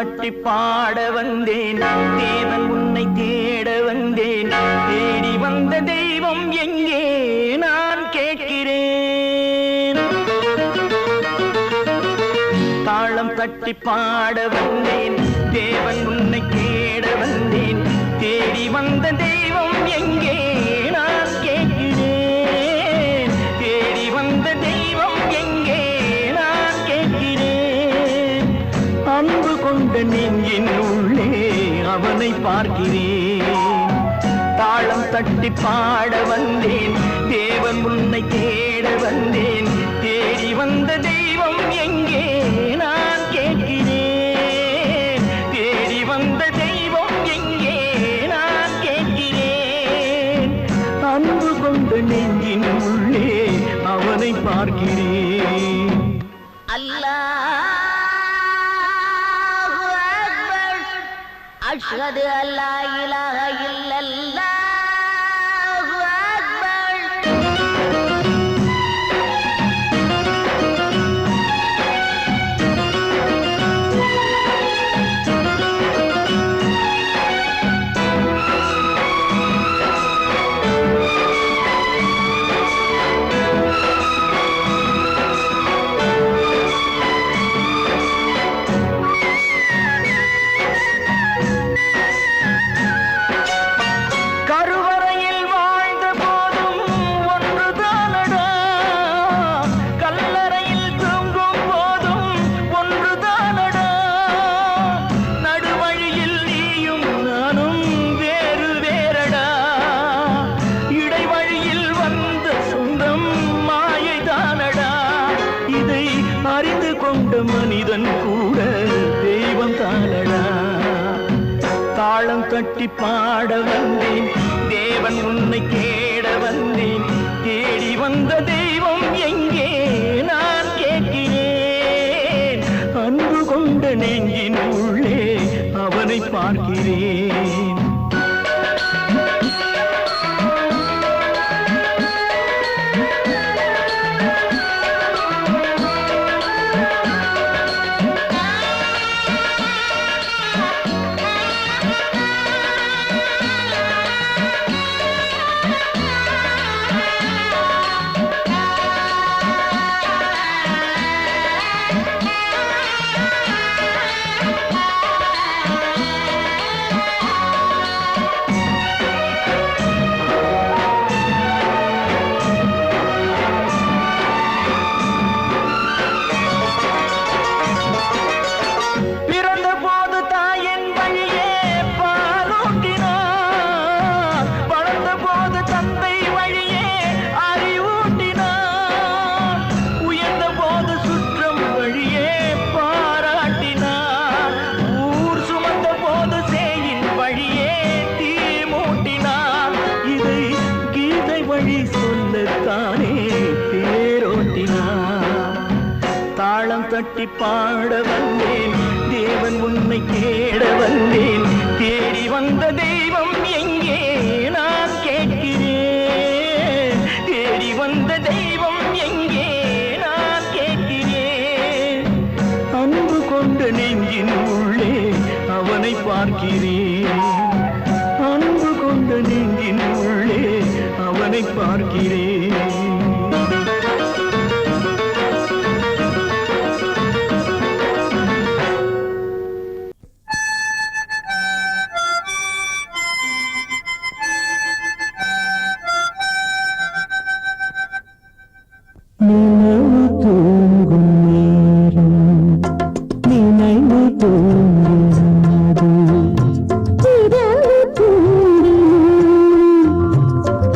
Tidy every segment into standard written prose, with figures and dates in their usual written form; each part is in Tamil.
தட்டி பாட வந்தேன், தேவன் உன்னை தேட வந்தேன். தேடி வந்த தெய்வம் எங்கே நான் கேட்கிறேன். தாளம் தட்டி பாட வந்தேன், தேவன் உன்னை தேட வந்தேன். தேடி வந்த தெய்வம் எங்கே நான் கேட்கிறேன். தேடி வந்த தெய்வம் எங்கே நான் கேட்கிறேன். அன்பு கொண்ட நெஞ்சின் உள்ளே அவனை பார்க்கிறேன். தாளம் தட்டி பாட வந்தேன், தேவன் உன்னை தேட வந்தேன். தேடி வந்த தெய்வம் எங்கே நான் கேட்கிறேன். தேடி வந்த தெய்வம் எங்கே நான் கேட்கிறேன். அன்பு கொண்ட நெஞ்சின் உள்ளே அவனை பார்க்கிறேன். அல்லாஹு அக்பர், அஷ்ஹது அல்லா இலாஹ இல்லல்லாஹு அக்பர். கருவறையில் வாழ்ந்த போதும் ஒன்றுதானடா, கல்லறையில் தூங்கும் போதும் ஒன்றுதானடா. நடுவழியில் நீயும் நானும் வேறு வேறடா. இடைவழியில் வந்த சொந்தம் மாயைதானடா. இதை அறிந்து கொண்ட மனிதன் கூட தெய்வம் தானடா. தாளம் தட்டி பாட வந்தேன், தேவன் உன்னை தேட வந்தேன். தேடி வந்த தெய்வம் எங்கே நான் கேட்கிறேன். அன்பு கொண்ட நெஞ்சின் உள்ளே அவனை பார்க்கிறேன். பிறந்த போது தாயின் வழியே பாலூட்டினார், வளர்ந்த போது தந்தை வழியே அறிவூட்டினார், உயர்ந்த போது சுற்றம் வழியே பாராட்டினார், ஊர் சுமந்த போது சேயின் வழியே தீ மூட்டினார். இதை கீதை வழி சொல்லத்தானே தேரோட்டினார். தாளம் தட்டி பாட வந்தேன், தேவன் உன்னை தேட வந்தேன். தேடி வந்த தெய்வம் எங்கே நான் கேட்கிறேன். தேடி வந்த தெய்வம் எங்கே நான் கேட்கிறேன். அன்பு கொண்ட நெஞ்சின் உள்ளே அவனை பார்க்கிறேன். அன்பு கொண்ட நெஞ்சின் உள்ளே அவனை பார்க்கிறேன். நினைவு தூங்கும் நேரம், நினைவு தூங்காது. இரவு தூங்கினான்,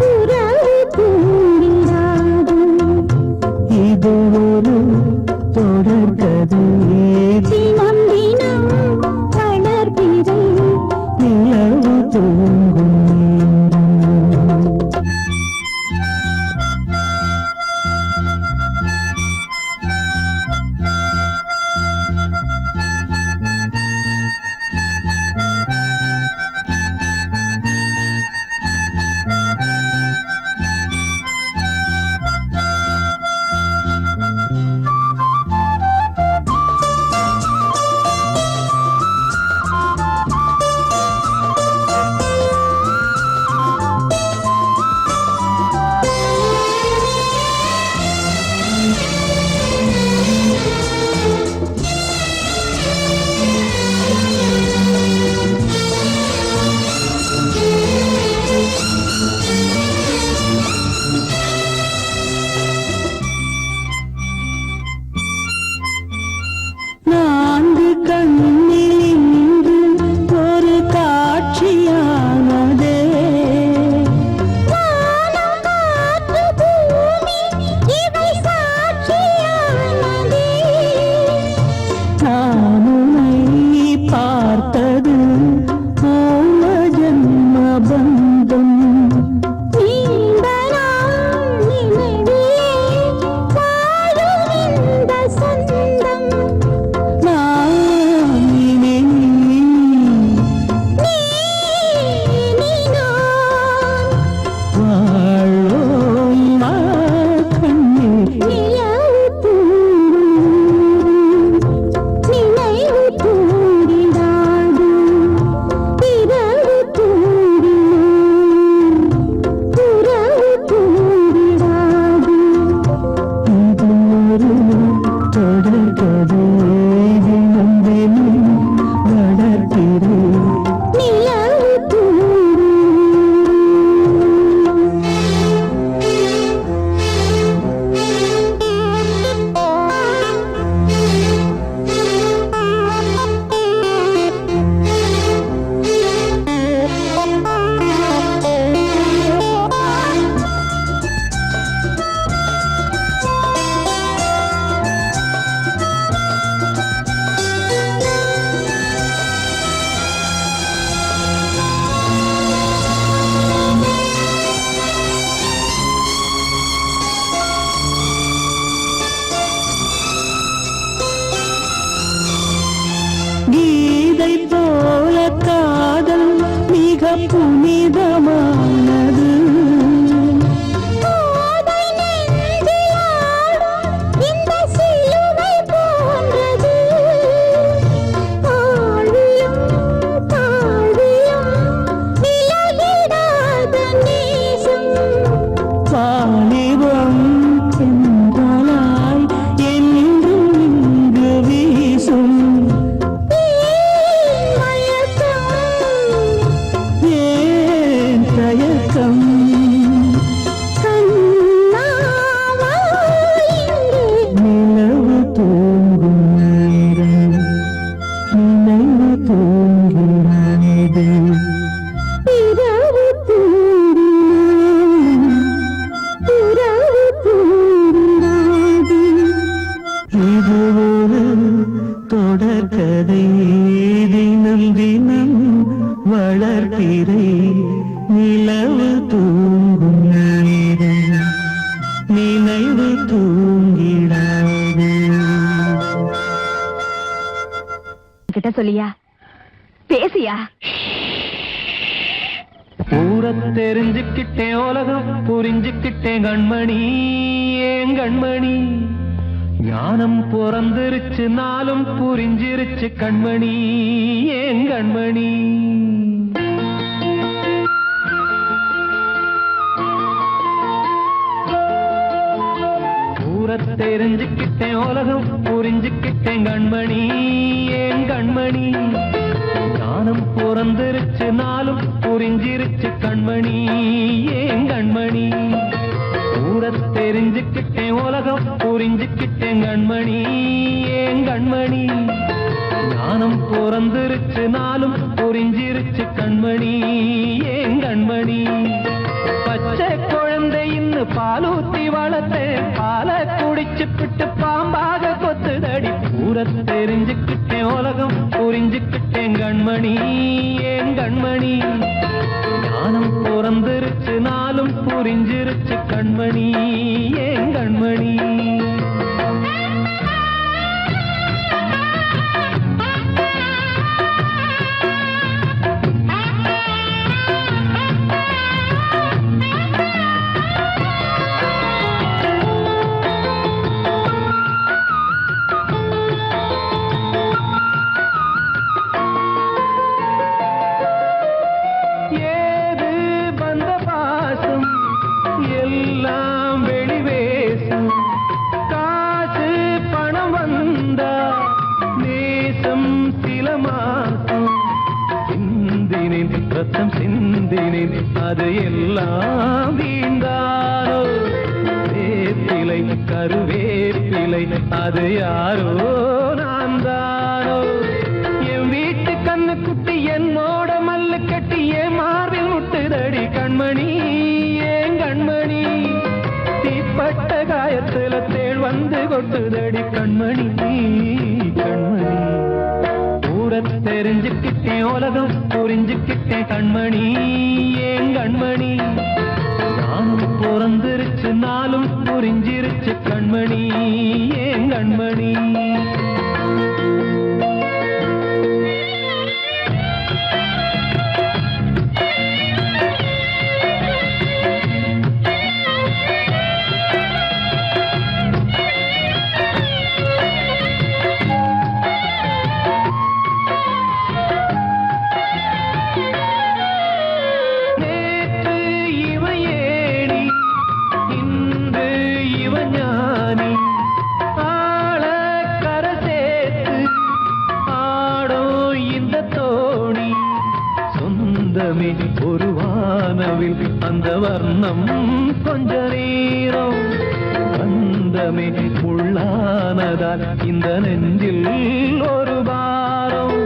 உறவு தூங்கினாது. இது ஒரு தொடர்கதை, தினம் தினம் வளர்பிறை நிலவு தூங்கும் நேரம். தொடர்கதை தினம் தினம் வளர்க்கிறேன் நிலவு தூங்கும் கீதை போல காதல் மிக புனிதமானது கோதை நெஞ்சிலாடும் இந்த சிலுவை போன்றது ஆழியும் தாழ்வியும் விலகிடாத நேசம் வாலிபம் சென்றாய் என்றும் இங்கு வீசும் ஏன் தயக்கம் நிலவு தூங்கும் நேரம் நினைவு தூங்கிறது இது ஒரு தொடர்கதை தினம் தினம் வளர்க்கிறேன் நிலவு தூங்கும் நேரம் நினைவு தூங்கிடாது கிட்ட சொல்லியா பேசியா ஊர தெரிஞ்சுக்கிட்டேன் உலகம் புரிஞ்சுக்கிட்டேன் கண்மணி ஏன் கண்மணி ஞானம் பிறந்திருச்சு நாளும் புரிஞ்சிருச்சு கண்மணி ஏன் கண்மணி ஊர தெரிஞ்சுக்கிட்டேன் உலகம் புரிஞ்சுக்கிட்டேன் கண்மணி ஏன் கண்மணி ஞானம் பிறந்திருச்சு நாளும் புரிஞ்சிருச்சு கண்மணி ஏன் கண்மணி ஊர தெரிஞ்சுக்கிட்டேன் உலகம் புரிஞ்சுக்கிட்டேன் கண்மணி ஏன் கண்மணி ஞானம் பிறந்திருச்சு நாளும் புரிஞ்சிருச்சு கண்மணி ஏன் கண்மணி பச்சை குழந்தை இன்னும் பாலூத்தி வளர்த்தேன் பாலை குடிச்சு பிட்டு பாம்பாக கொத்துதடி ஊர தெரிஞ்சுக்கிட்டேன் உலகம் புரிஞ்சுக்கிட்டேன் கண்மணி ஏன் கண்மணி ஞானம் பிறந்திருச்சு நாளும் புரிஞ்சிருச்சு கண்மணி ஏன் கண்மணி ஏது வந்த பாசம் எல்லாம் வெளிவேசம் காசு பணம் வந்தா நேசம் சில மாசம் சிந்தினேன் ரத்தம் சிந்தினேன் அது எல்லாம் வீண்டாரோ வேப்பிலை கருவேப்பிலை அது யாரோ நான் தானோ என் வீட்டு கண்ணு குட்டி என்னோட மல்லு கட்டி என் மார்பில் முட்டுதடி கண்மணி ஏன் கண்மணி தீப்பட்ட காயத்துல தேள் வந்து கொட்டுதடி கண்மணி கண்மணி ஊர தெரிஞ்சுக்கிட்டேன் உலகம் புரிஞ்சுக்கிட்டேன் கண்மணி ஏன் கண்மணி நானும் பிறந்திருச்சு நாளும் புரிஞ்சிருச்சு கண்மணி ஏன் கண்மணி அந்த வர்ணம் கொஞ்ச நேரம் பந்தமே உள்ளானதால் இந்த நெஞ்சில் ஒரு பாரம்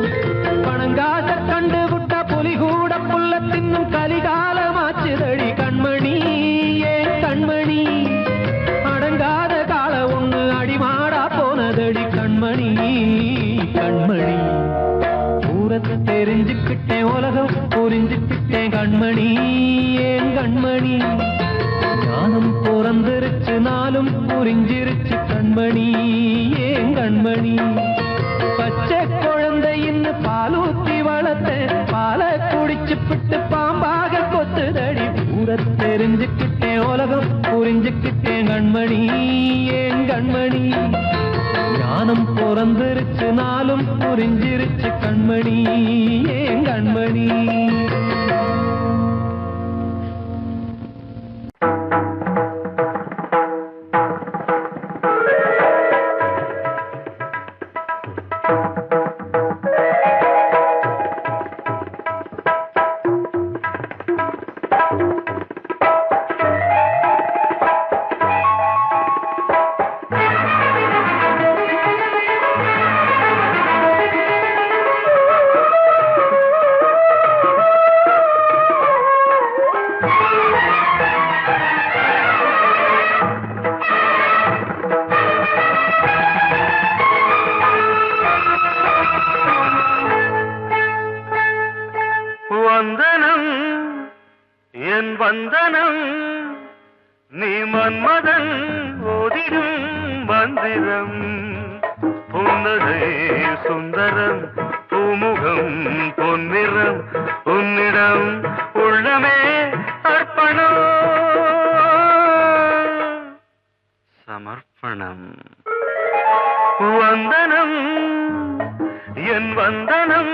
பணங்காச கண்டு விட்ட புலி கூட புல்ல தின்னும் கலிகாலமாச்சுதடி கண்மணி ஏன் கண்மணி அடங்காத கால ஒண்ணு அடிமாடா போனதடி கண்மணி கண்மணி ஊரத்தை தெரிஞ்சுக்கிட்டேன் உலகம் புரிஞ்சுக்கிட்டேன் கண்மணி ஏன் கண்மணி ஞானம் பிறந்திருச்சு நாளும் புரிஞ்சிருச்சு கண்மணி ஏன் கண்மணி பச்சை குழந்தை இன்னும் பாலூத்தி வளர்த்த பாலை குடிச்சு பிட்டு பாம்பாக கொத்துதடி ஊரத்தை தெரிஞ்சுக்கிட்டேன் உலகம் புரிஞ்சுக்கிட்டேன் கண்மணி ஏன் கண்மணி ஞானம் பிறந்திருச்சு நாளும் புரிஞ்சிருச்சு கண்மணி ஏன் கண்மணி வந்தனம் நீ மன்மதன் ஓதிடும் மந்திரம் புன்னகை சுந்தரம் பூமுகம் பொன்னிறம் உன்னிடம் உள்ளமே அர்ப்பணம் சமர்ப்பணம் வந்தனம் என் வந்தனம்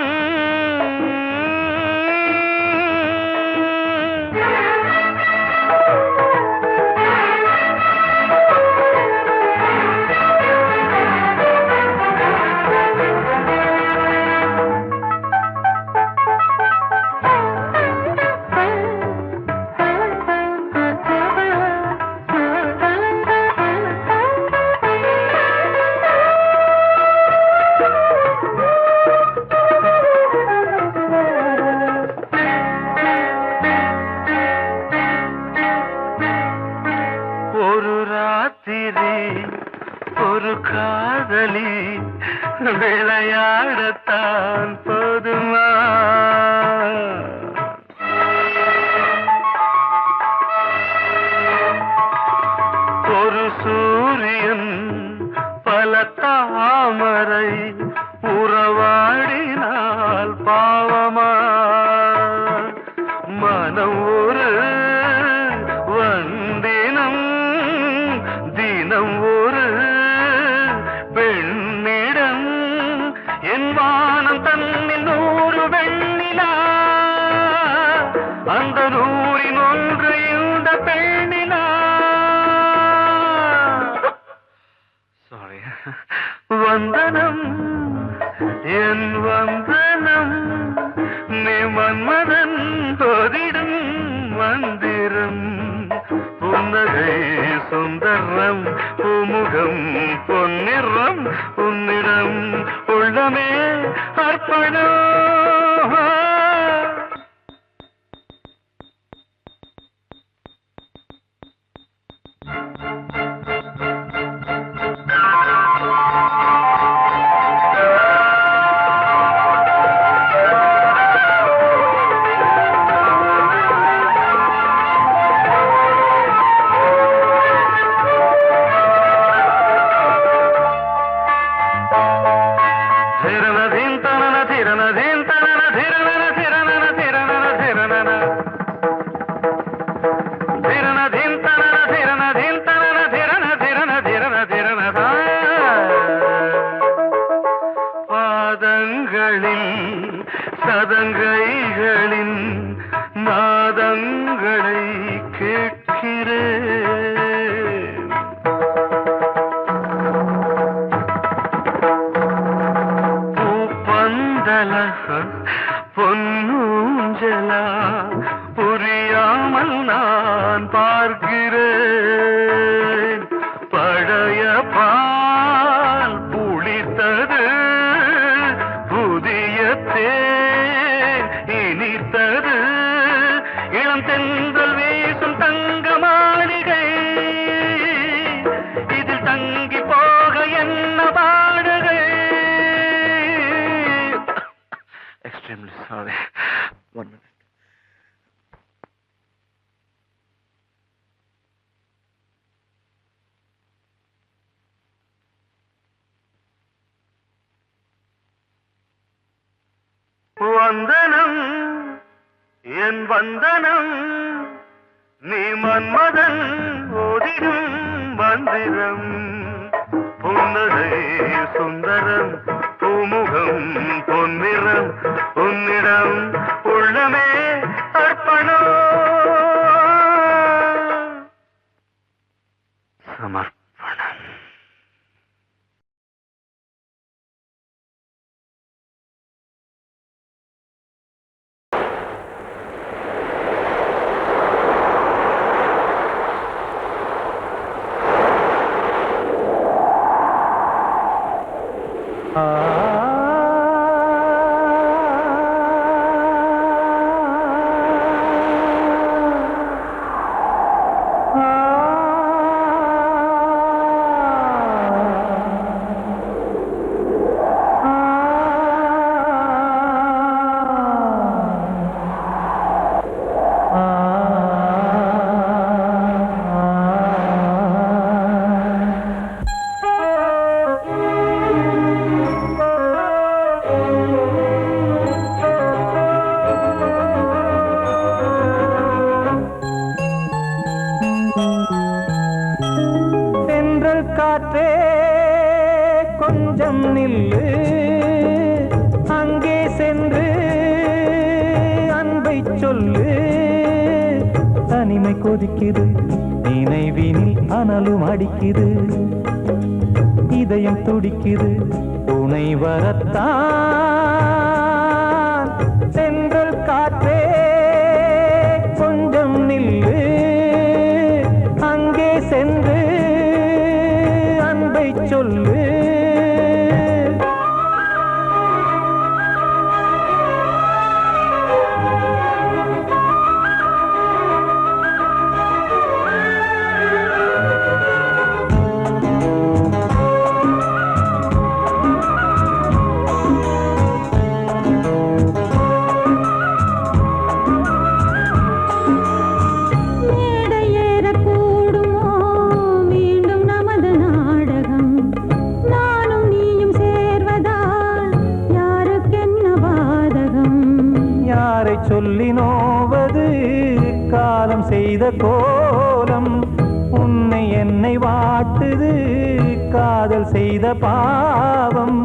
விளையாடத்தான் போதுமா ஒரு சூரியன் பல தாமரை உறவாடினால் பாவமா மனம் ஒரு வந்தினம் தினம் ஒரு பெண்ணிடம் என் வானம் தன்னில் 100 வெண்ணிலா அந்த 100ன் ஒன்று இந்த பெண்ணிலா சாரி வந்தனம் என் வந்தனம் நீ மன்மதன் தோதிடும் மந்திரம் புன்னகை சுந்தரம் பூமுகம் பொன்னிறம் உன்னிடம் உள்ளமே அர்ப்பணம் சதங்கைகளின் நாதங்களை கேட்கிறேன் பூப்பந்தல பொன்னூஞ்சலா புரியாமல் நான் பால் புளித்தது, புதிய தேன் இனித்தது, இளம் தென்றல் வீசும் தங்க மாளிகை, இதில் தங்கி போக என்ன பாடுகை. Extremely sorry. 1 minute. வந்தனம் என் வந்தனம், நீ மன்மதன் ஓதிடும் மந்திரம், புன்னகை சுந்தரம், பூமுகம் பொன்னிறம், உன்னிடம் உள்ளமே அர்ப்பணம் சமர்ப்பணம். காற்றே கொஞ்சம் நில்லு, அங்கே சென்று அன்பை சொல்லு. தனிமை கொதிக்குது, நினைவினில் அனலும் அடிக்குது, இதயம் துடிக்குது துணை வரத்தான். சென்றல் காற்றே கொஞ்சம் நில்லு, அங்கே சென்று அன்பை சொல்லு. சொல்லி நோவது காலம் செய்த கோலம், உன்னை என்னை வாட்டுது காதல் செய்த பாவம்.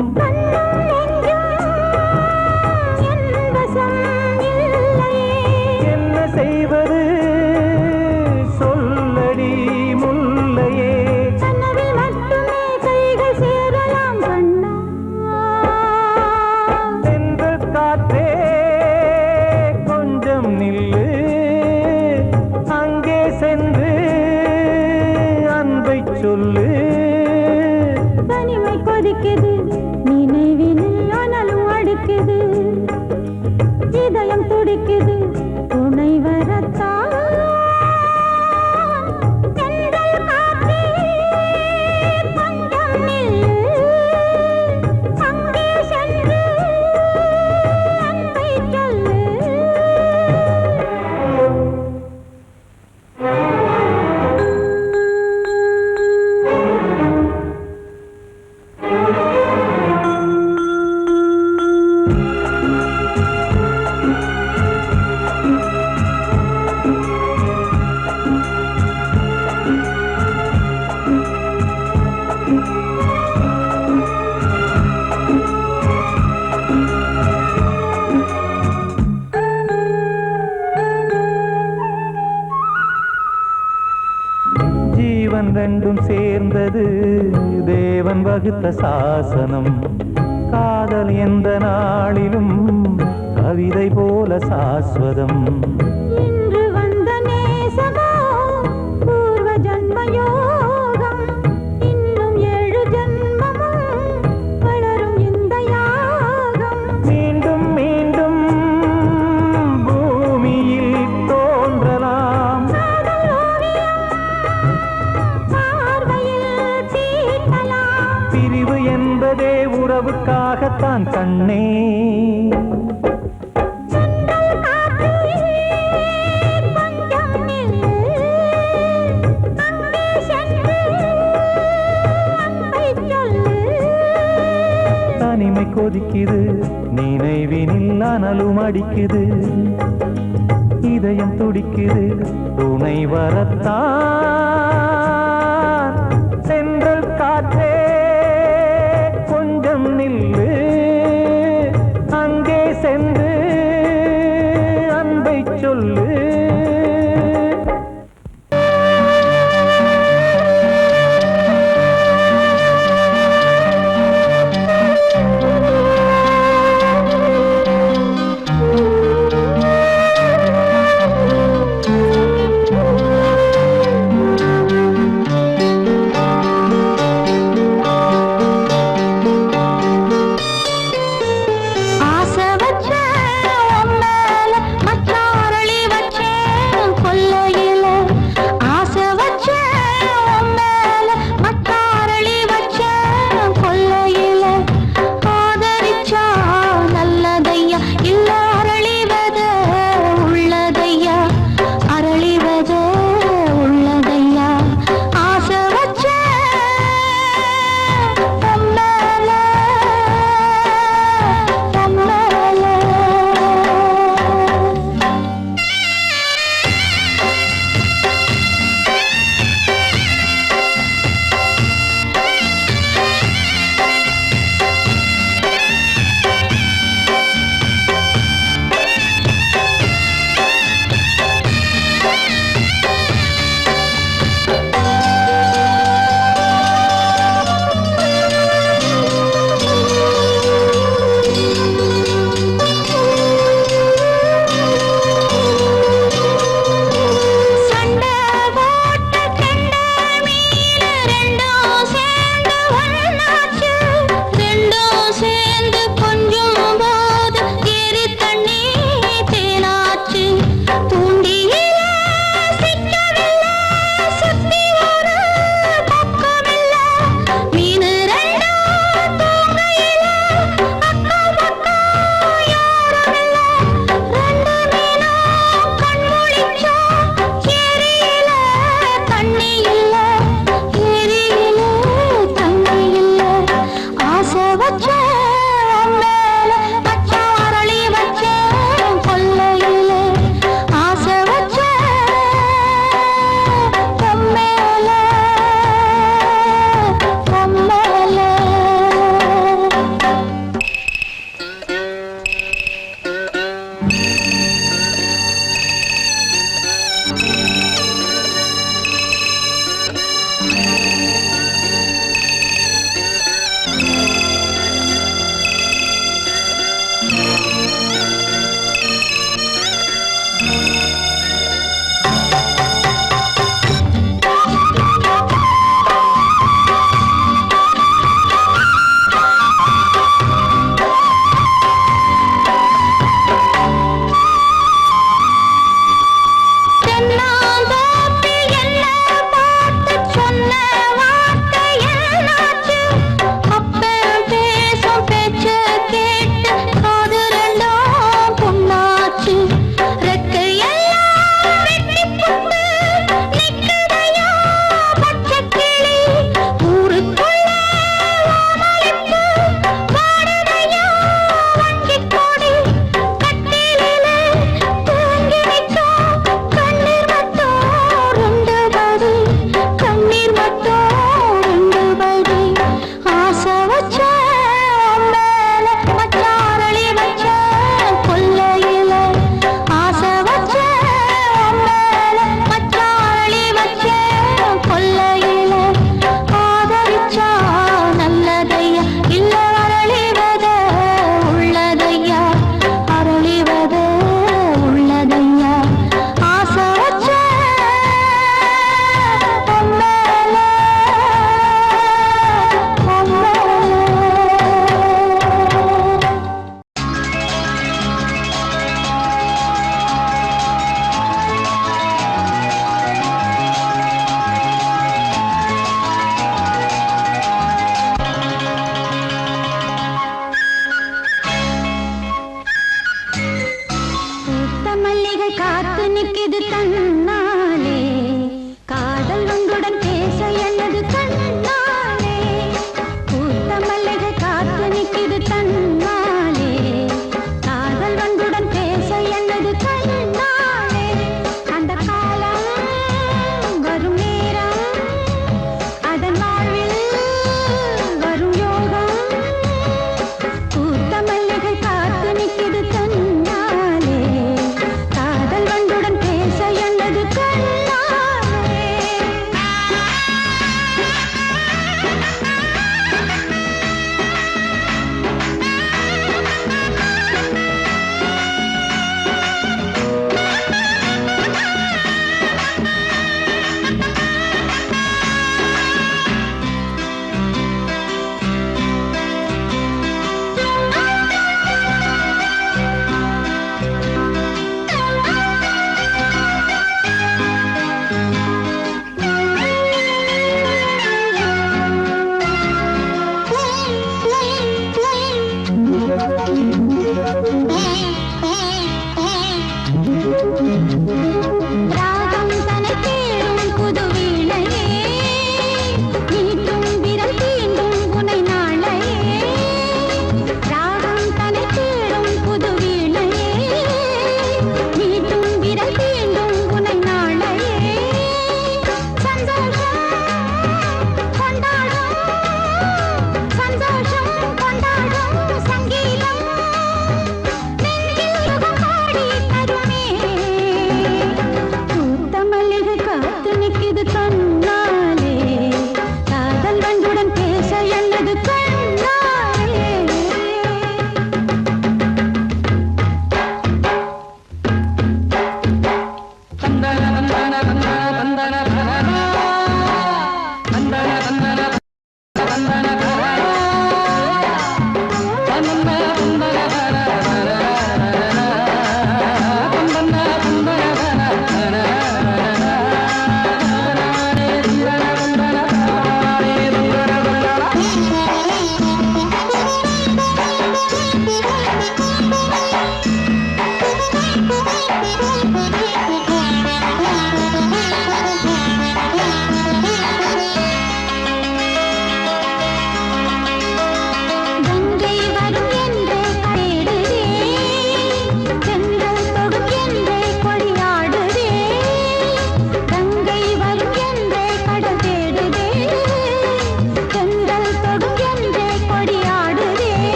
என்ன செய்வது சொல்லடி முல்லையே, சென்று காற்றே நில்லு, அங்கே சென்று அன்பை சொல்லு. தனிமை கொதிக்குது, நினைவினில் அனலும் அடிக்குது, இதயம் துடிக்குது துணை வரத்தான். ஜீவன் ரெண்டும் சேர்ந்தது தேவன் வகுத்த சாசனம், காதல் எந்த நாளிலும் கவிதை போல சாஸ்வதம். இன்று வந்த நேசமோ பூர்வ ஜன்ம யோகம், இன்னும் வந்ததே உறவுக்காகத்தான் கண்ணே. தனிமை கொதிக்குது நினைவினில் அனலும் அடிக்குது, இதயம் துடிக்குது துணை வரத்தான். சென்றல் காற்றே கொஞ்சம் நில்லு, அங்கே சென்று அன்பை சொல்லு.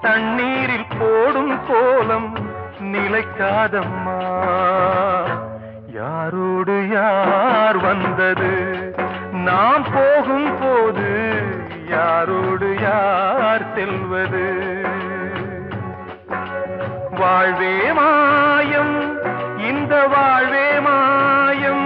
தண்ணீரில் போடும் கோலம் நிலைக்காதம்மா. யாரோடு யார் வந்தது நாம் போகும் போது, யாரோடு யார் செல்வது? வாழ்வே மாயம், இந்த வாழ்வே மாயம்.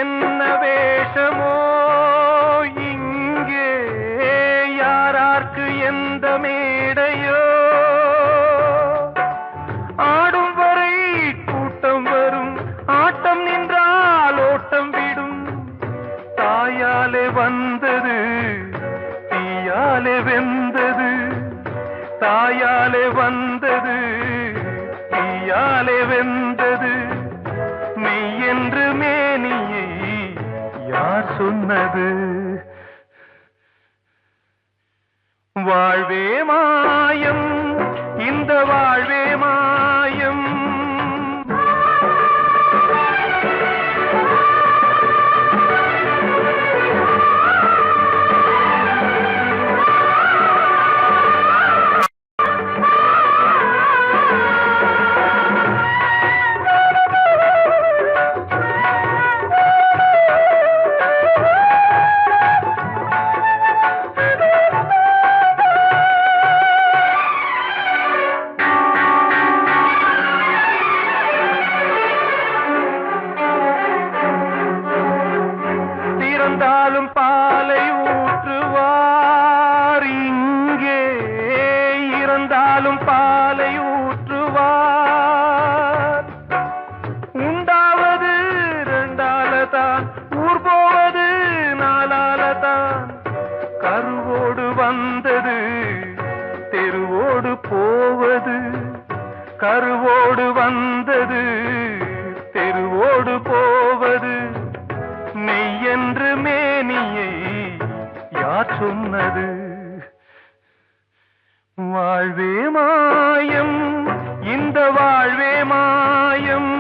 என்ன வேஷமோ இங்கே, யாரார்க்கு எந்த மேடையோ, ஆடும் வரை கூட்டம் வரும், ஆட்டம் நின்றால் ஓட்டம் விடும். தாயாலே வந்தது தீயாலே வெந்தது, தாயாலே வந்தது தீயாலே வெந்தது. மெய் என்று மேனியை யார் சொன்னது? வாழ்வே மாயம், இந்த வாழ்வே மாயம். இறந்தாலும் பாலை ஊற்றுவார் இங்கே, இறந்தாலும் பாலை ஊற்றுவார். உண்டாவது ரெண்டாலதான், ஊர் போவது நாலாலதான். கருவோடு வந்தது தெருவோடு போவது, கருவோடு வந்தது தெருவோடு போவது. மெய் என்று மேனியை யார் சொன்னது? வாழ்வே மாயம், இந்த வாழ்வே மாயம்.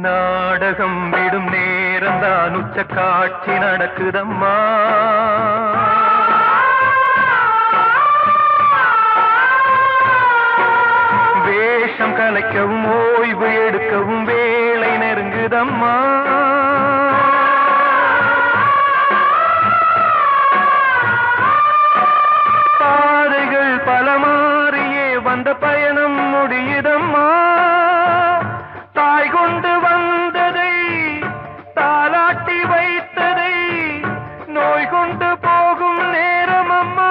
நாடகம் விடும் நேரம்தான் உச்ச காட்சி நடக்குதம்மா. வேஷம் கலைக்கவும் ஓய்வு எடுக்கவும் வேளை நெருங்குதம்மா. பாதைகள் பல மாறியே வந்த பயணம் முடியுதம்மா. தாய் கொண்டு வந்ததை தாலாட்டி வைத்ததை நோய் கொண்டு போகும் நேரம் அம்மா.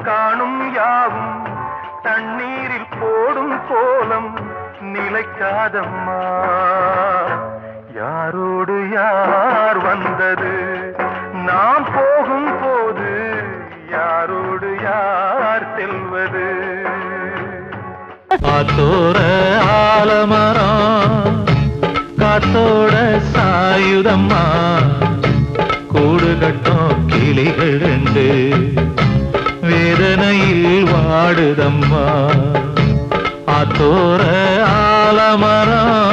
காணும் யாவும் தண்ணீரில் போடும் கோலம் நிலைக்காதம்மா. யாரோடு யார் வந்தது நாம் போகும் போது, யாரோடு யார் செல்வது? காத்தோர ஆலமரம் காத்தோட சாயுதம்மா, கூடு கட்டும் கிளிகள் ரெண்டு வேதனையில் வாடுதம்மா. ஆத்தோர ஆலமரம்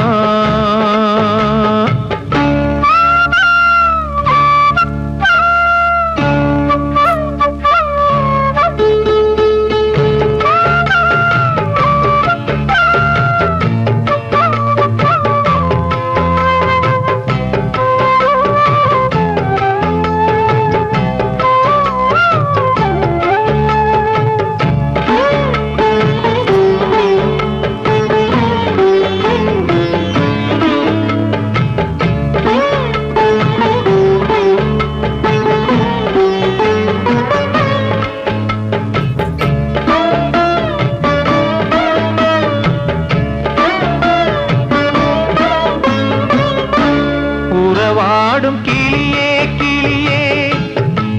பாடும் கிளியே கிளியே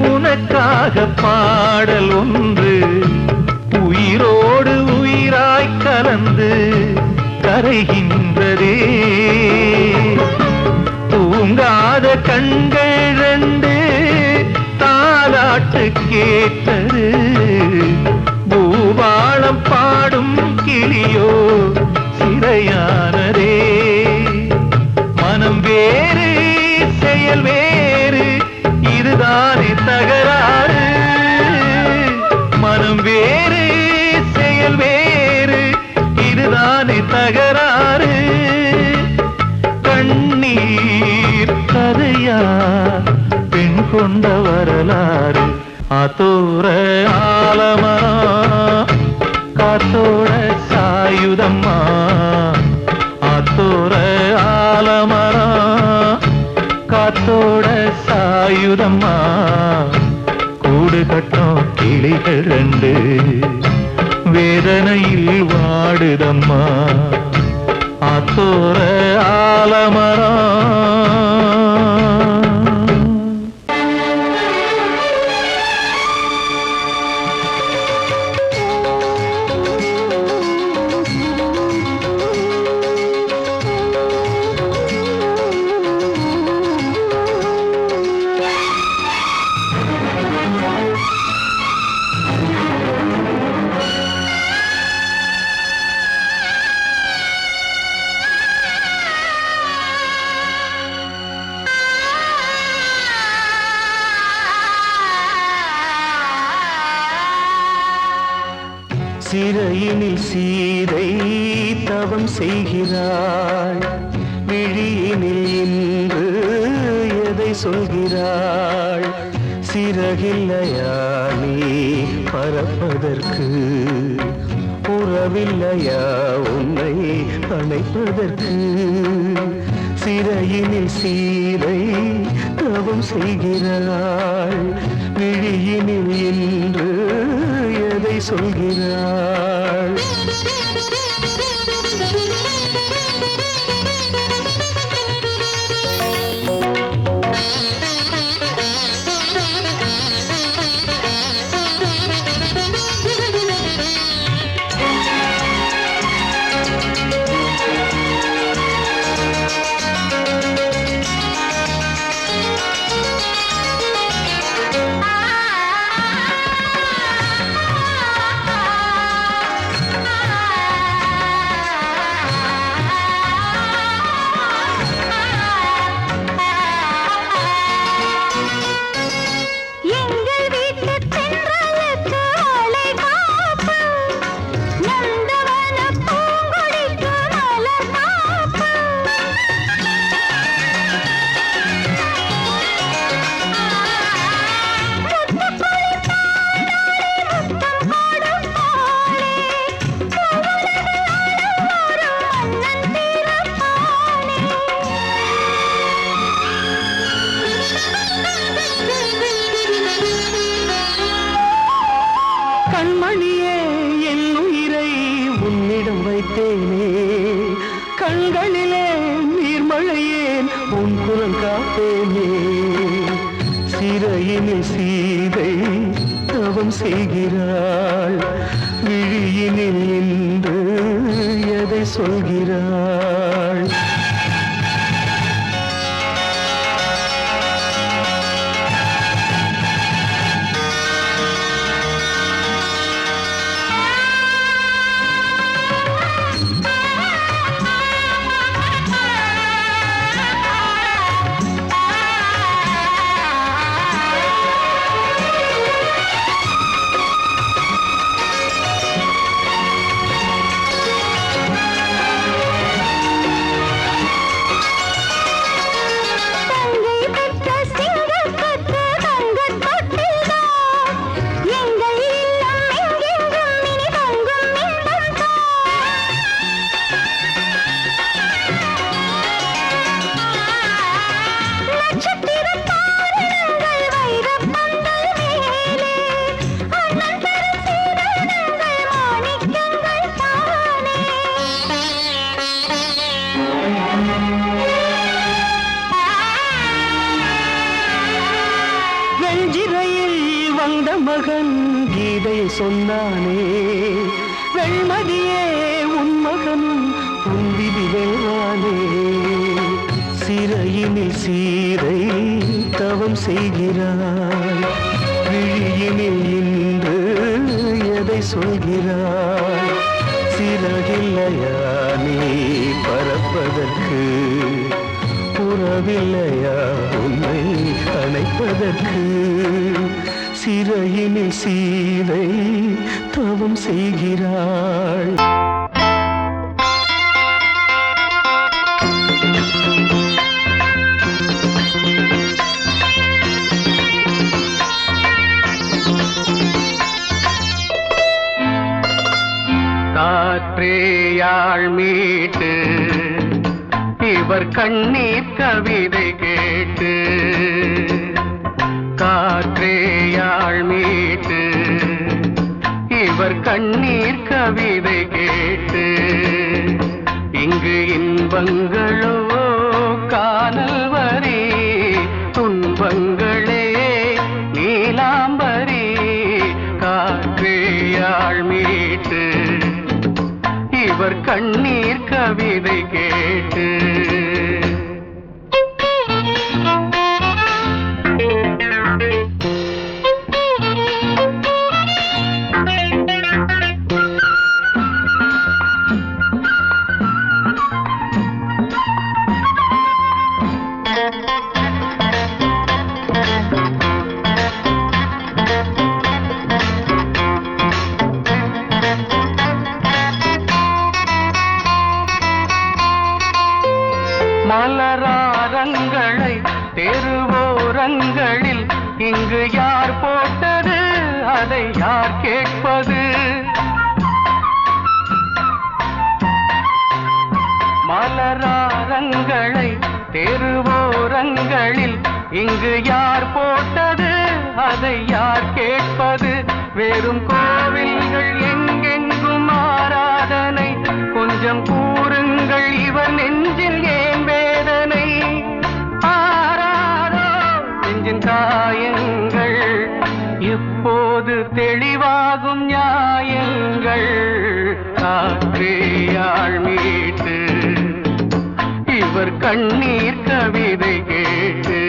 உனக்காக பாடல் ஒன்று உயிரோடு உயிராய் கலந்து கரைகின்றதே. தூங்காத கண்கள் ரெண்டு தாலாட்டு கேட்டது, பூபாளம் பாடும் கிளியோ சிறையானதே. மனம் வேறு செயல் வேறு இதுதானே தகராறு, மனம் வேறு செயல் வேறு இதுதானே தகராறு. கண்ணீர் கதையா பெண் கொண்ட வரலாறு. ஆத்தோர ஆலமரம் காத்தோட சாயுதம்மா, ஆத்தோர ஆலமரம் காத்தோட சாயுதம்மா, கூடு கட்டும் கிளிகள் ரெண்டு வேதனையில் வாடுதம்மா. ஆத்தோர ஆலமரம் சிறையினில் சீதை தவம் செய்கிறாள், விழியினில் இன்று எதை சொல்கிறாள்? சிறகில்லையா நீ பறப்பதற்கு, உறவில்லையா உன்னை அணைப்பதற்கு? சிறையினில் சீதை தவம் செய்கிறாள், விழியினில் இன்று எதை சொல்கிறாள்? சிறையினில் சீதை தவம் செய்கிறாள், விழியினில் நின்று எதை சொல்கிறாள்? வந்த மகன் கீதை சொன்னானே, வெண்மதியே உன் மகன் உன் விதி வெல்வானே. சிறையினில் சீதை தவம் செய்கிறாள், விழியினில் இன்று எதை சொல்கிறாள்? சிறகில்லையா நீ பறப்பதற்கு, புறவில்லையா உன்னை அணைப்பதற்கு? சிறையினில் சீதை தவம் செய்கிறாள். காற்றேயாள் மீட்டு இவர் கண்ணீர் கவிதை கேட்டு, காற்றேயாள் மீட்டு இவர் கண்ணீர் கவிதை கேட்டு, இங்கு இன்பங்களோ காணல் வரி, துன்பங்களே நீலாம்பரி. காற்றேயாள் மீட்டு இவர் கண்ணீர் கவிதை கேட்டு, மலராரங்களை தெருவோரங்களில் இங்கு யார் போட்டது, அதை யார் கேட்பது? மலராரங்களை தெருவோரங்களில் இங்கு யார் போட்டது, அதை யார் கேட்பது? வெறும் கோவில்கள் எங்கெங்கும் ஆராதனை, கொஞ்சம் கூறுங்கள் இவர் நெஞ்சில் ஏன் வேதனை? ஆராரோ நெஞ்சின் காயங்கள், இப்போது தெளிவாகும் நியாயங்கள். காற்றேயாள் மீட்டு இவர் கண்ணீர் கவிதை கேட்டு,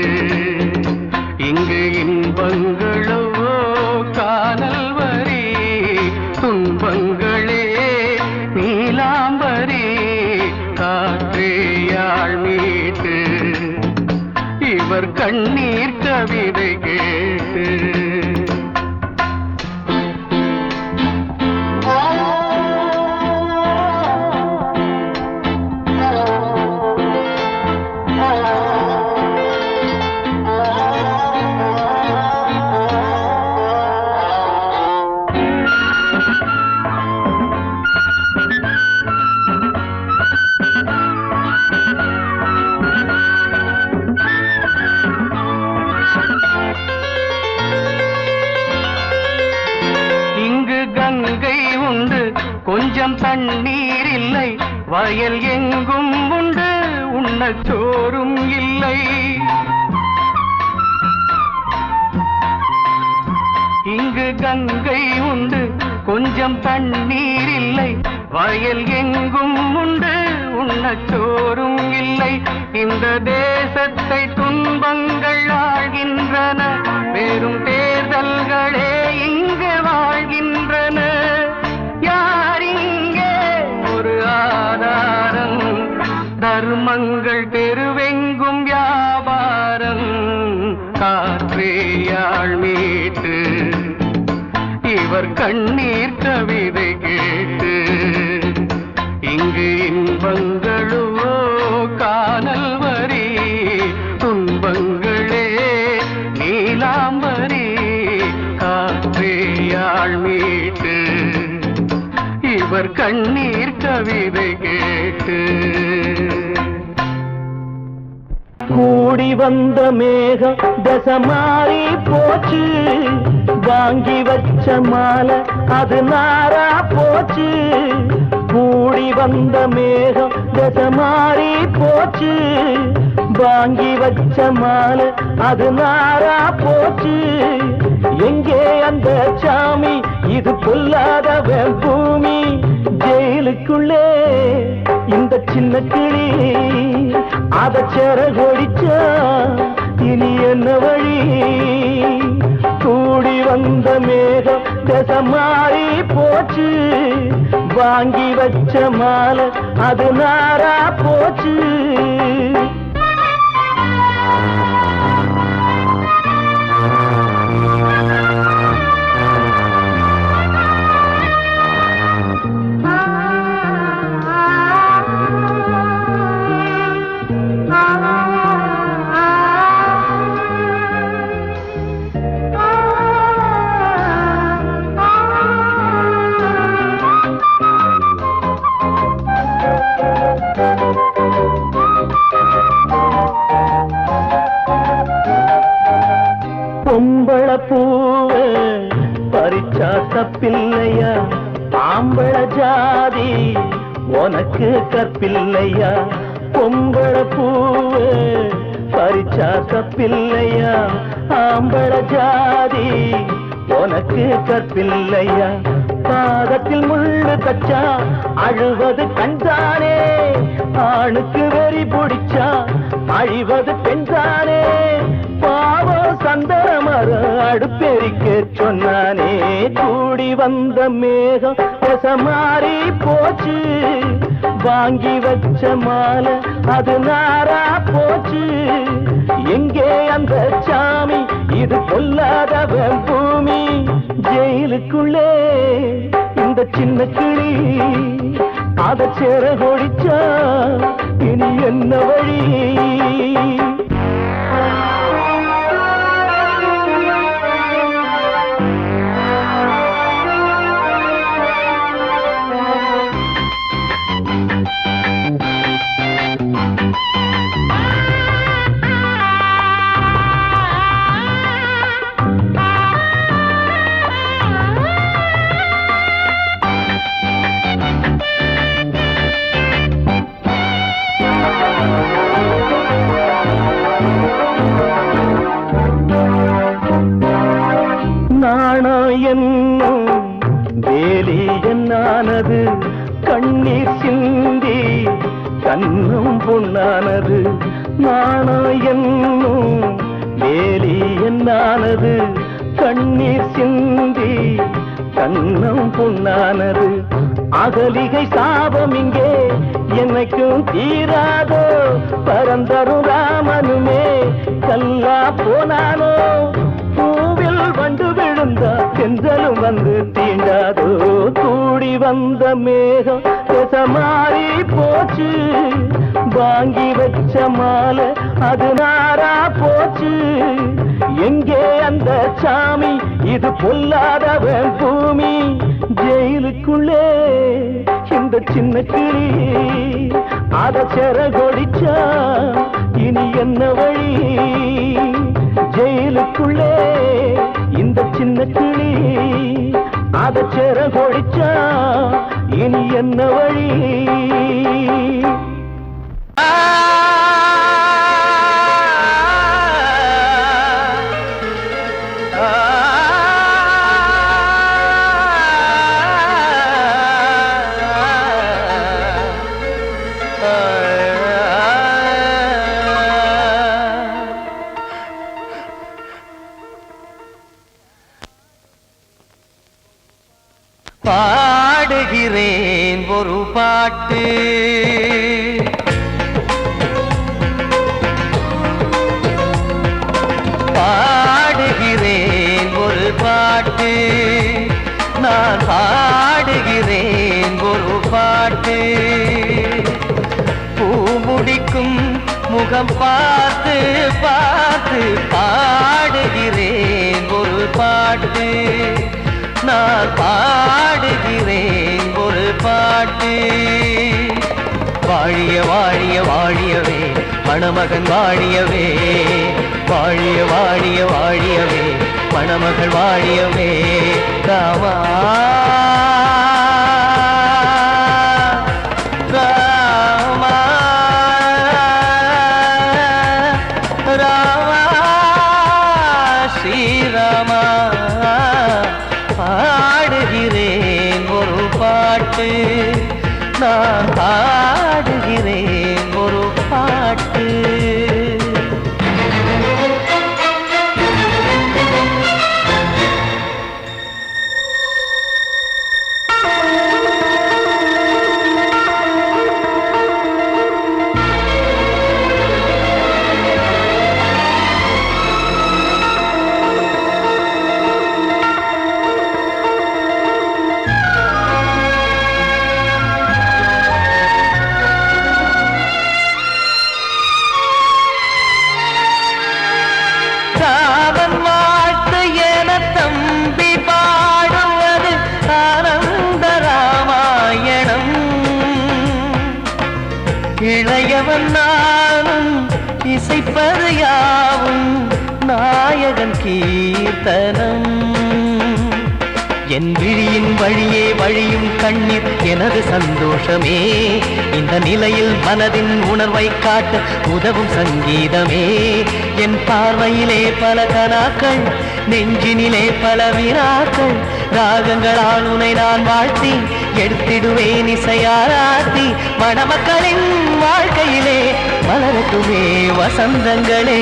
இங்கு இன்பங்களோ காணல் வரி, துன்பங்களே நீலாம்பரி. காற்றேயாள் மீட்டு இவர் கண்ணீர் கவிதை கேட்டு, கொஞ்சம் தண்ணீர் இல்லை, வயல் எங்கும் உண்டு, உண்ணச் சோறும் இல்லை. கங்கை உண்டு, கொஞ்சம் தண்ணீர் இல்லை. வயல் எங்கும் உண்டு, உண்ணச்சோறும் இல்லை. இந்த தேசத்தை துன்பங்கள் ஆழ்கின்றன, வெறும் தேர்தல்களே இங்கு வாழ்கின்றன. யார் இங்கே ஒரு ஆதாரம்? தர்மங்கள் தெருவெங்கும் வியாபாரம். காற்றேயாள் மீட்டு இவர் கண்ணீர் கவிதை கேட்டு, இங்கு இன்பங்களோ காணல் வரி, துன்பங்களே நீலாம்பரி. காற்றேயாள் மீட்டு இவர் கண்ணீர் கவிதை கேட்டு. கூடி வந்த மேகம் தசை மாறி போச்சு, வாங்கி வச்ச மாலை அது நாரா போச்சு. கூடி வந்த மேகம் தசை மாறி போச்சு, வாங்கி வச்ச மாலை அது நாரா போச்சு. எங்கே அந்த சாமி? இது பொல்லாதவன் பூமி. ஜெயிலுக்குள்ளே இந்த சின்ன கிளி அத செரகொடிச்சா இனி என்ன வழி? கூடி வந்த மேகம் தசை மாறி போச்சு, வாங்கி வச்ச மாலை அது நாரா போச்சு. பொம்பள பூவ பறிச்சா தப்பில்லையா? ஆம்பள ஜாதி உனக்கு கற்பில்லையா? பொம்பள பூவ பறிச்சா தப்பில்லையா? ஆம்பள ஜாதி உனக்கு கற்பில்லையா? பாதத்தில் முள்ளு தச்சா அழுவது கண்தானே, ஆணுக்கு வெறி பிடிச்சா அழிவது பெண்தானே. பாவோ சந்தன மரம் அடுப்பெரிக்க சொன்னானே. கூடி வந்த மேகம் தசை மாறி போச்சு, வாங்கி வச்ச மாலை அது நாரா போச்சு. எங்கே அந்த சாமி? இது பொல்லாதவன் பூமி. ஜெயிலுக்குள்ளே இந்த சின்ன கிளி அத செரகொடிச்சா இனி என்ன வழி? என்னும் வேலி என்னானது, கண்ணீர் சிந்தி கண்ணும் பொன்னானது. நாணம் என்னும் வேலி என்னானது, கண்ணீர் சிந்தி கண்ணும் பொன்னானது. அகலிகை சாபம் இங்கே என்னைக்கும் தீராதோ, பரந்தரும் ராமனுமே கல்லா போனானோ. பூவில் வண்டு விழுந்தா செஞ்சலும் வந்து தீண்டாதோ. கூடி வந்த மேகம் தசை மாறி போச்சு, வாங்கி வச்ச மாலை அது நாரா போச்சு. எங்கே அந்த சாமி? இது பொல்லாதவன் பூமி. ஜெயிலுக்குள்ளே இந்த சின்ன கிளி அத செரகொடிச்சா இனி என்ன வழி? ஜெயிலுக்குள்ளே இந்த சின்ன கிளி அத செரகொடிச்சா இனி என்ன வழி? பாடுகிறேன் ஒரு பாட்டு பாடுகிறேன் ஒரு பாட்டு நான் பாடுகிறேன் ஒரு பாட்டு பூ முடிக்கும் முகம் பார்த்து பார்த்து பாடுகிறேன் ஒரு பாட்டு நான் பாடுகிறேன் ஒரு பாட்டு வாழிய வாழிய வாழியவே மணமகன் வாழியவே வாழிய வாழிய வாழியவே மணமகள் வாழியவே ராமா ராமா ராமா ஸ்ரீராமா பாடுகிறேன் ஒரு பாட்டு நான் பாடுகிறேன் ஒரு பாட்டு இளையவன் நானும் இசைப்பது யாவும் நாயகன் கீர்த்தனம் என் விழியின் வழியே வழியும் கண்ணீர் எனது சந்தோஷமே இந்த நிலையில் மனதின் உணர்வை காட்ட உதவும் சங்கீதமே என் பார்வையிலே பல கனாக்கள் நெஞ்சினிலே பல வினாக்கள் ராகங்களால் உனை நான் வாழ்த்தி எடுத்திடுவேன் இசையாராத்தி மணமக்களின் வாழ்க்கையிலே மலரட்டுமே வசந்தங்களே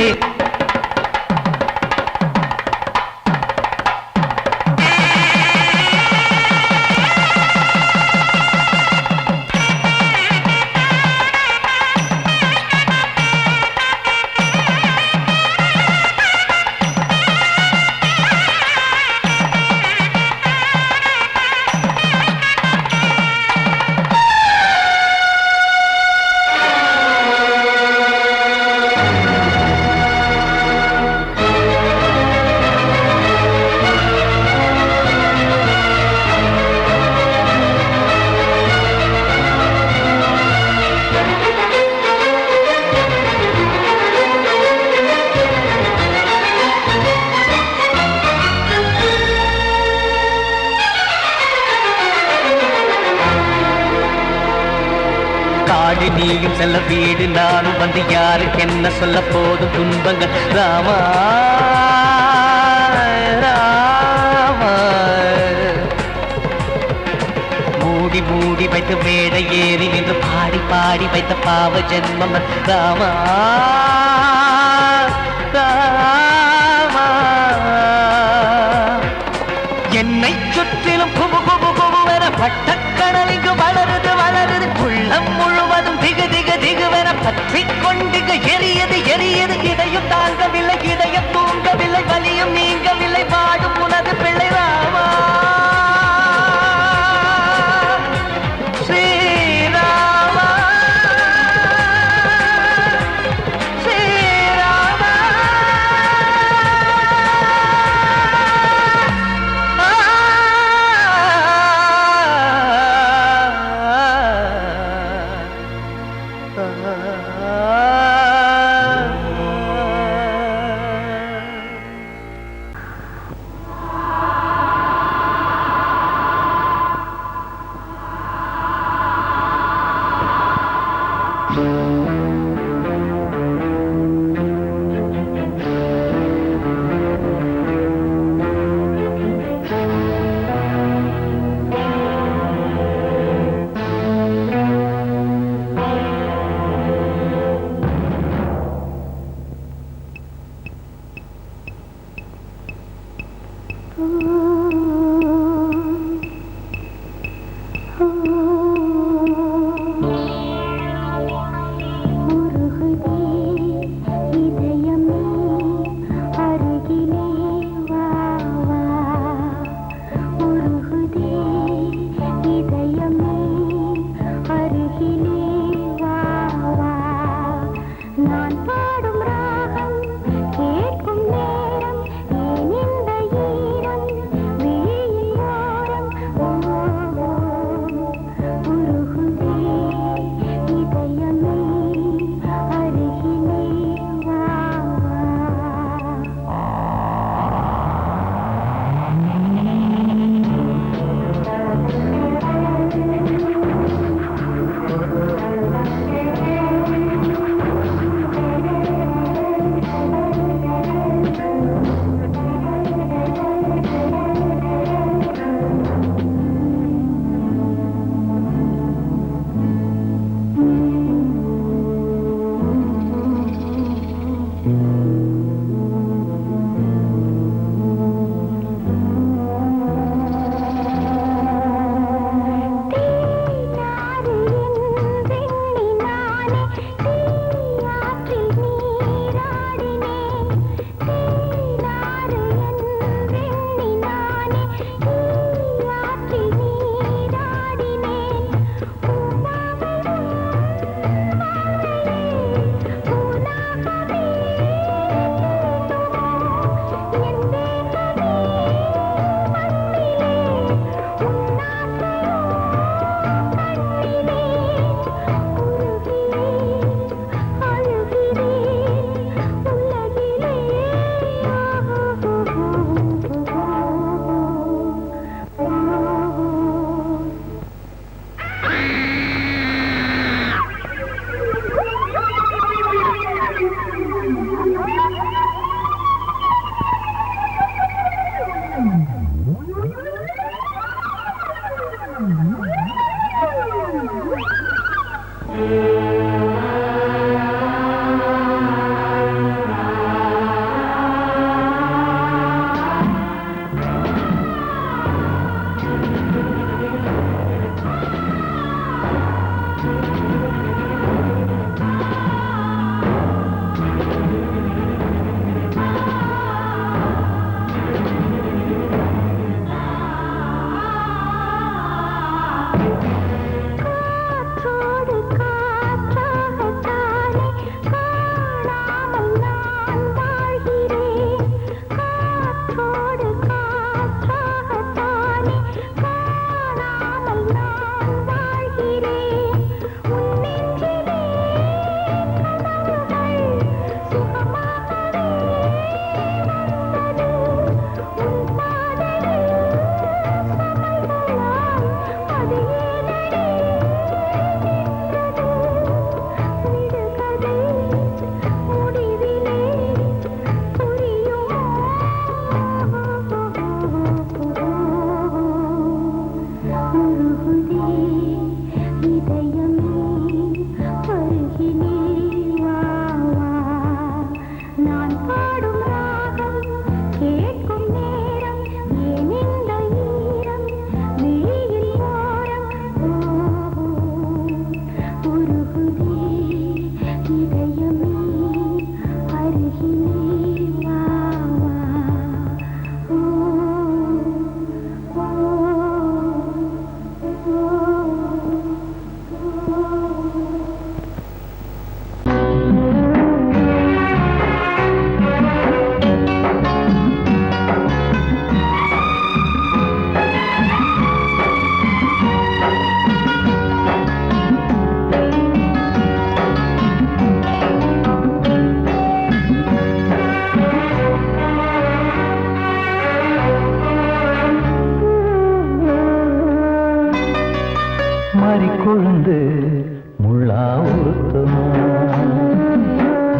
காடு நீயும் செல்ல வீடு நானும் வந்து யாருக்கு என்ன சொல்ல போதும் துன்பங்கள் ராமா ராமா மூடி மூடி வைத்து மேடை ஏறி நின்று பாடி பாடி வைத்த பாவ ஜென்மம் ராமா ராமா என்னை சுற்றிலும் குபு குபு குபுவென பட்டக்கடல் இங்கு வளருது வளருது உள்ளம் முழுவதும் திகு திகு திகுவென பற்றி கொண்டிக எரியது எரியது இதையும் தாங்கவில்லை இதயம் தூங்கவில்லை வலியும் நீங்கவில்லை வாடும் உனது பிள்ளை ராமா ஸ்ரீராமா ஸ்ரீராமா கொழுந்து முள்ளா உருத்தமா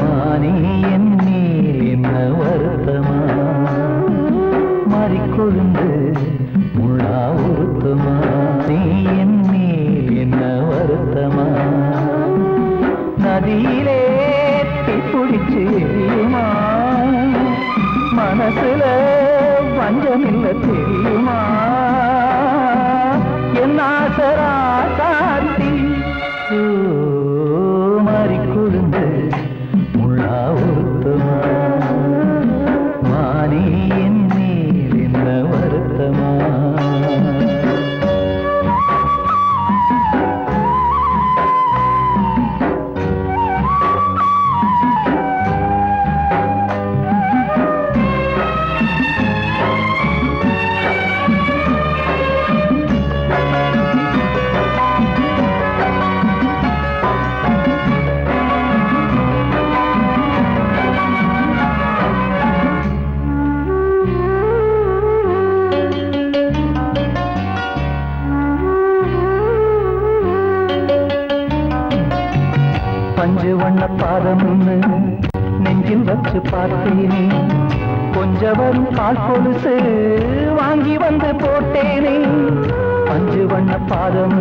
மானே என் மேல் என்ன வருத்தமா மாறிக்கொழுந்து முள்ளா உருத்தமா நீ என் மேல் என்ன வருத்தமா நதியிலே பிடிச்சு எரியுமா மனசுல வஞ்சமில்ல தெரியுமா என் ஆசரா காட்டி மாறிக்கொழுந்து முள்ளா உருத்தமா மானே என் மேல் என்ன வருத்தமா பஞ்சு வண்ண பாதம் நெஞ்சில் வச்சு பார்த்தேனே கொஞ்ச வரும் கால் கொலுசு வாங்கி வந்து போட்டேனே பஞ்சு வண்ண பாதம்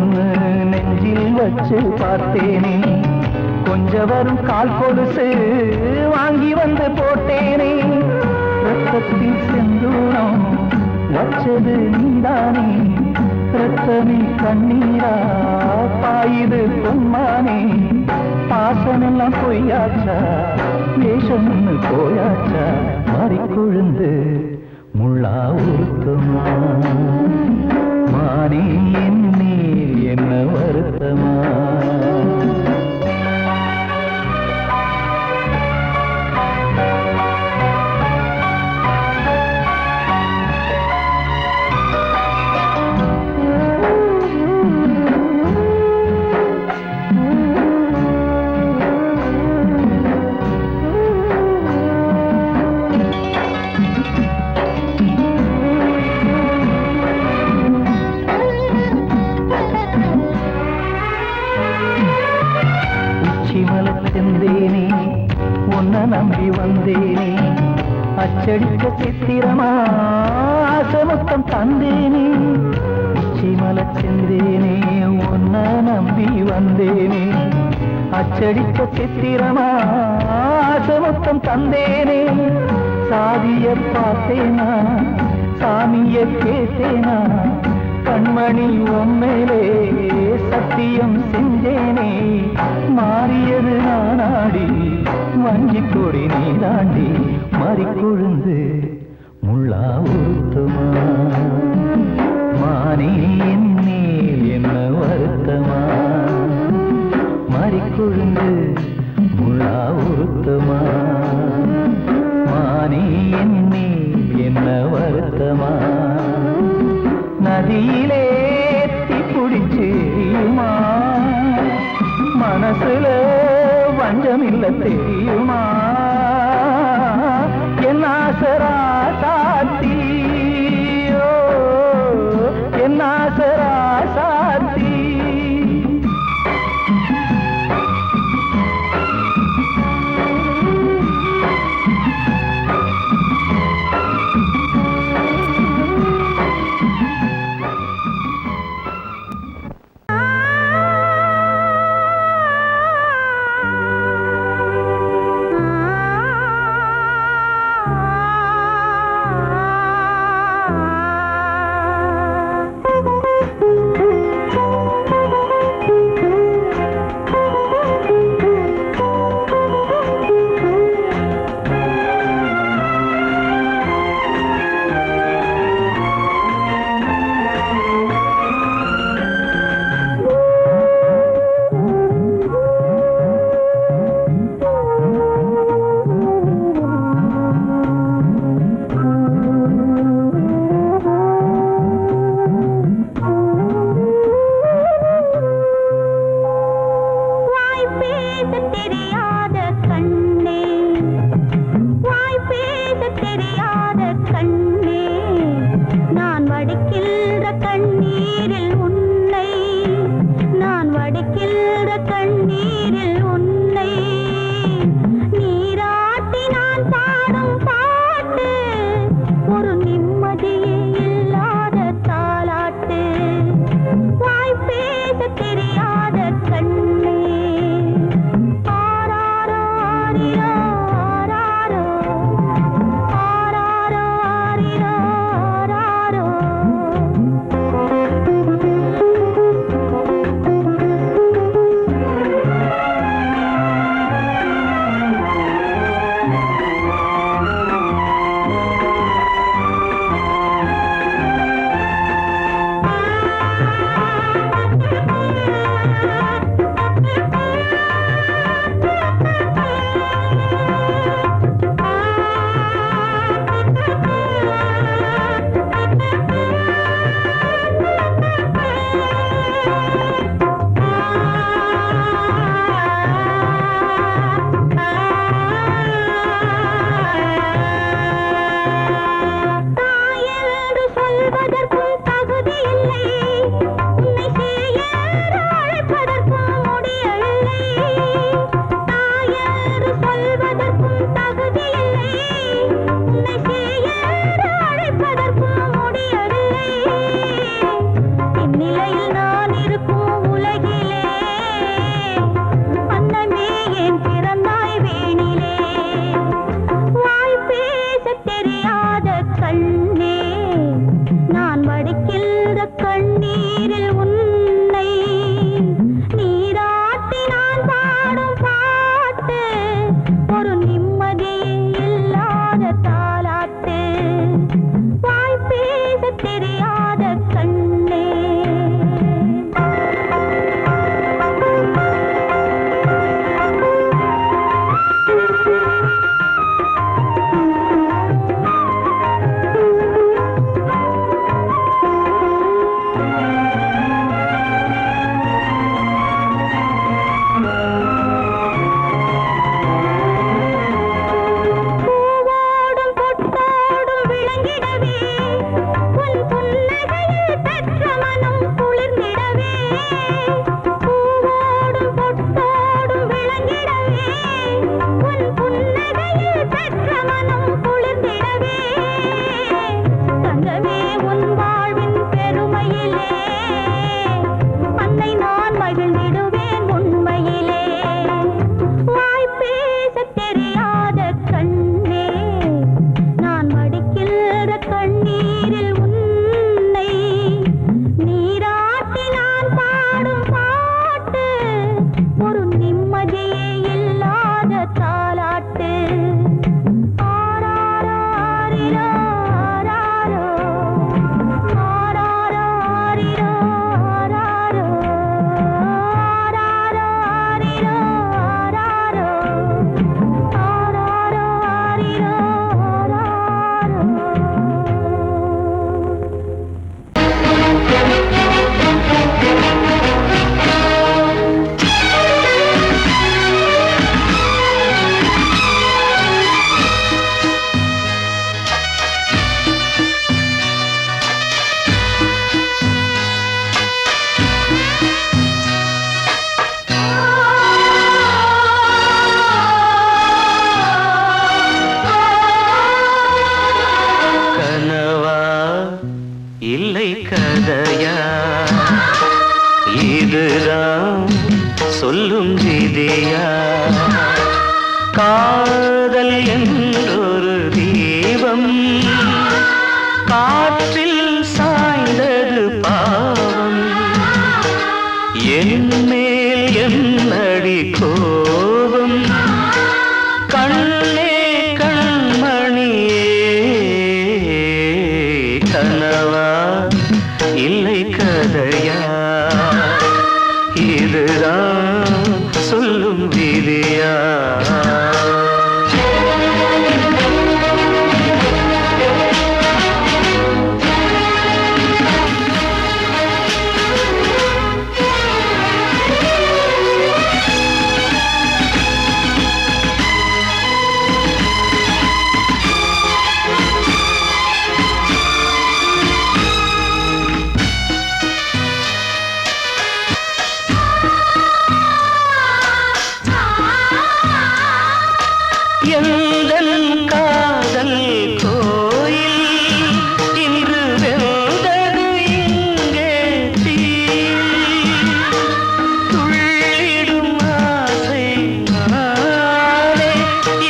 நெஞ்சில் வச்சு பார்த்தேனே கொஞ்ச வரும் கால் கொலுசு வாங்கி வந்து போட்டேனே ரத்தத்தில் செந்தூரம் வச்சது நீதானே ரத்தமே கண்ணீரா பாயுது பொம்மானே பாசமெல்லாம் பொய்யாச்சா வேஷம்னு போயாச்சா மாறிக்கொழுந்து முள்ளா உருத்தமா மானே என் மேல் என்ன வருத்தமா செந்தேனே உன்னை நம்பி வந்தேனே அச்சடித்த சித்திரமா முத்தம் தந்தேனே சிமல செந்தேனே உன்ன நம்பி வந்தேனே அச்சடித்த சித்திரமா முத்தம் தந்தேனே சாதிய பார்த்தேனா சாமிய கேட்டேனா கண்மணி உம்மேலே சத்தியம் செஞ்சேனே மாறியது நானாடி வஞ்சி கொடி நீ தாண்டி மறி கொழுந்து முள்ளா உருத்தமா மானே மேல் என்ன வருத்தமா மறி கொழுந்து முள்ளா உருத்தமா மானே மேல் என்ன வருத்தமா நதியிலே பிடிச்சியுமா மனசுல வஞ்சமில்ல தெரியுமா என்ன ஆசரா சாத்தியோ என்ன ஆசரா சாத்தி அன்னை நான் மகிழ்ந்திடுவேன் உண்மையிலே. வாய் பேச தெரியாத கண்ணே, நான் மடிக்கின்ற கண்ணீரில் உன்னை நீராட்டி நான் பாடும் பாட்டு ஒரு நிம்மதியே இல்லாத தாலாட்டு. ஆராரிரோ ஆராரோ, ஆராரிரோ ஆராரோ, ஆராரிரோ ஆராரோ, ஆராரிரோ கனவா இல்லை கதையா, இதுதான் சொல்லும் விதியா? காதல் என்றொரு தீபம் காற்றில் சாய்ந்தது பாவம். என் மேல் என்னடி கோபம்? கண்ணே கண்மணியே, கனவா இல்லை கதையா, இதுதான் சொல்லும் விதியா? எந்தன் காதல் கோயில் இன்று வெந்தது இங்கே தீ. துள்ளிடும் ஆசை நானே,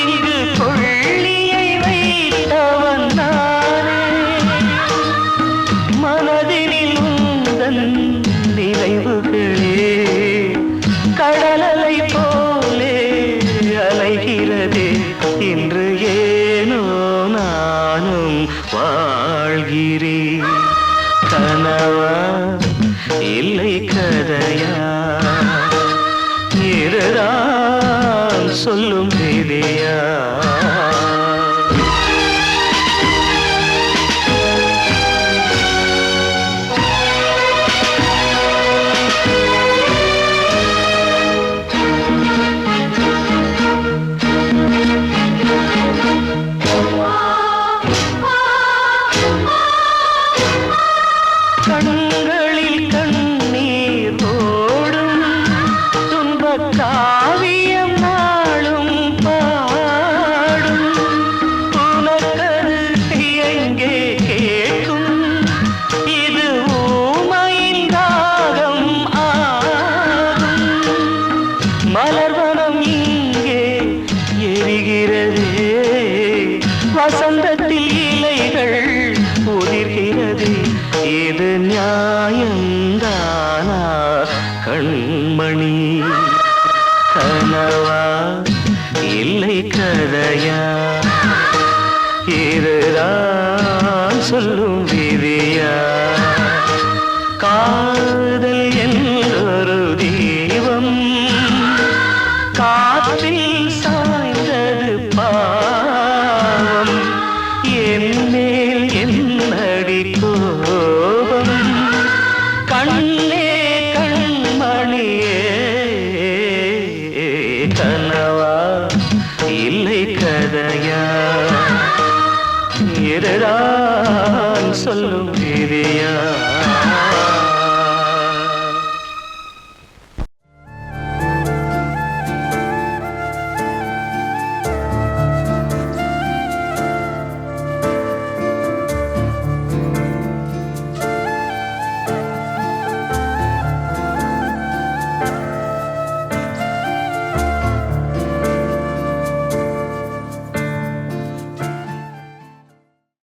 இங்கு கொள்ளியை வைத்தவன் நானே. மனதினில் உந்தன் நினைவுகளே கடலலை போலே அலைகிறதே. இன்று ஏனோ நானும் வாழ்கிறேன். கனவா இல்லை கதையா, இதுதான் சொல்லும் விதியா? கண்களில் கண்ணீர் ஓடும் துன்பக் காவியம் நாளும் பாடும். உனக்கது எங்கே கேட்கும்? இது ஊமையின் ராகம் ஆகும். மலர்வனம் இங்கே எரிகிறதே, வசந்தத்தில் இலைகள் உதிர்கிறது. இது நியாயந்தானா கண்மணி? கனவா இல்லை கதையா, இதுதான் சொல்லும் விதியா? காதல் என்றொரு தீபம் காற்றில் சாய்ந்தது பாவம். என் மேல் என்னடி கோபம்? கண்ணே கண்மணியே, கனவா இல்லை கதையா, இதுதான் சொல்லும்